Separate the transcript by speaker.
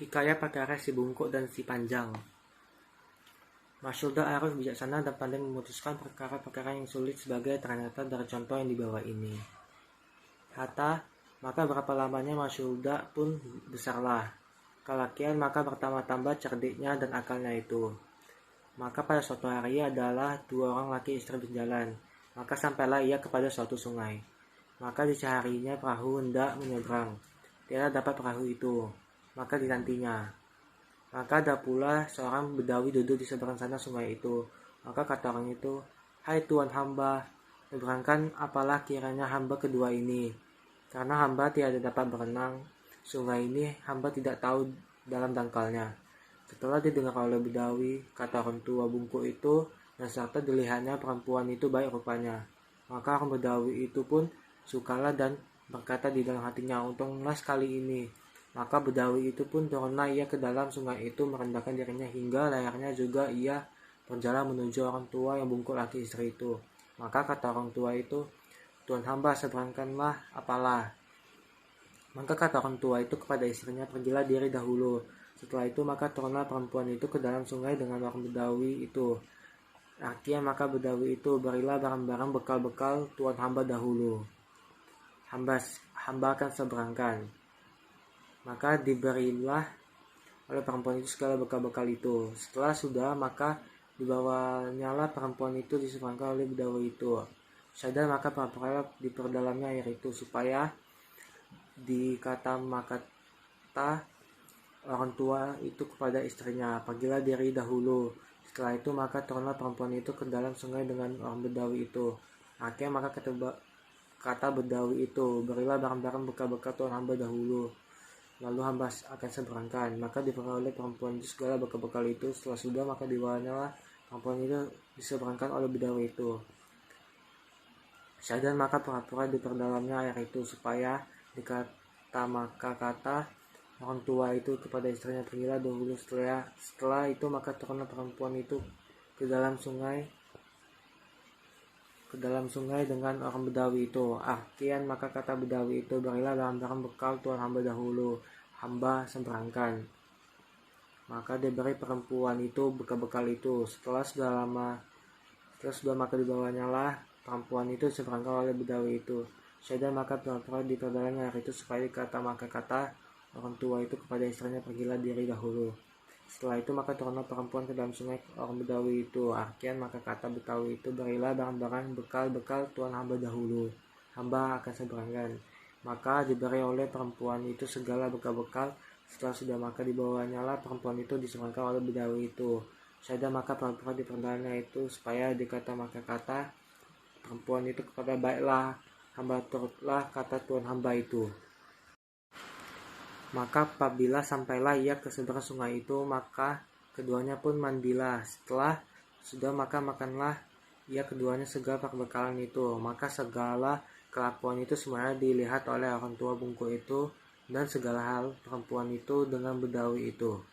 Speaker 1: Hikayat perkara si bungkuk dan si panjang. Masyuda arif bijaksana dan pandai memutuskan perkara-perkara yang sulit sebagai ternyata dari contoh yang di bawah ini. Hatta, maka berapa lamanya Masyuda pun besarlah. Kelakian maka bertambah-tambah cerdiknya dan akalnya itu. Maka pada suatu hari adalah 2 orang laki istri berjalan. Maka sampailah ia kepada suatu sungai. Maka dicarinya perahu hendak menyeberang. Tiada dapat perahu itu. Maka dinantinya. Maka ada pula seorang bedawi duduk di seberang sana sungai itu. Maka kata orang itu, "Hai Tuan hamba, menyeberangkan apalah kiranya hamba kedua ini. Karena hamba tiada dapat berenang, sungai ini hamba tidak tahu dalam dangkalnya." Setelah didengar oleh bedawi, kata orang tua bungkuk itu, dan serta dilihatnya perempuan itu baik rupanya. Maka orang bedawi itu pun sukalah dan berkata di dalam hatinya, "Untunglah sekali ini." Maka bedawi itu pun turunlah ia ke dalam sungai itu merendahkan dirinya hingga layarnya juga ia berjalan menuju orang tua yang bungkuk laki istri itu. Maka kata orang tua itu, "Tuan hamba seberangkanlah apalah." Maka kata orang tua itu kepada istrinya, "Pergilah diri dahulu." Setelah itu maka turunlah perempuan itu ke dalam sungai dengan orang bedawi itu. Akhirnya maka bedawi itu, "Berilah barang-barang bekal-bekal tuan hamba dahulu. Hamba akan seberangkan." Maka diberilah oleh perempuan itu segala bekal-bekal itu. Setelah sudah, maka dibawanyalah perempuan itu diseberangkan oleh bedawi itu. Sadar maka pura-pura diperdalamnya air itu, supaya maka orang tua itu kepada istrinya, "Pergilah diri dahulu." Setelah itu maka turunlah perempuan itu ke dalam sungai dengan orang bedawi itu. Akhirnya maka kata bedawi itu, "Berilah barang-barang bekal-bekal tuan hamba dahulu, lalu hamba akan seberangkan." Maka diperoleh perempuan itu segala bekal-bekal itu. Setelah sudah maka dibawalah perempuan itu diseberangkan oleh bedawi itu. Sadar maka pura-pura diperdalamnya air itu, supaya kata orang tua itu kepada istrinya, "Pergilah dahulu." Setelah itu maka turunlah perempuan itu ke dalam sungai dengan orang bedawi itu. Akhirnya maka kata bedawi itu, "Berilah barang-barang bekal tuan hamba dahulu, hamba seberangkan." Maka diberi perempuan itu bekal-bekal itu. Setelah sudah maka dibawanyalah perempuan itu seberangkan oleh bedawi itu. Sadar maka pura-pura diperdalamnya air itu, supaya kata orang tua itu kepada istrinya, "Pergilah diri dahulu." Setelah itu maka turunlah perempuan ke dalam sungai orang bedawi itu. Akhirnya maka kata bedawi itu, "Berilah barang-barang bekal-bekal tuan hamba dahulu, hamba akan seberangkan." Maka diberi oleh perempuan itu segala bekal-bekal. Setelah sudah maka dibawanyalah perempuan itu diseberangkan oleh bedawi itu. Sadar maka pura-pura diperdalamnya itu, supaya kata perempuan itu kepada, "Baiklah, hamba turutlah kata tuan hamba itu." Maka apabila sampailah ia ke seberang sungai itu, maka keduanya pun mandilah. Setelah sudah maka makanlah ia keduanya segala perbekalan itu. Maka segala kelakuan itu semuanya dilihat oleh orang tua bungkuk itu, dan segala hal perempuan itu dengan bedawi itu.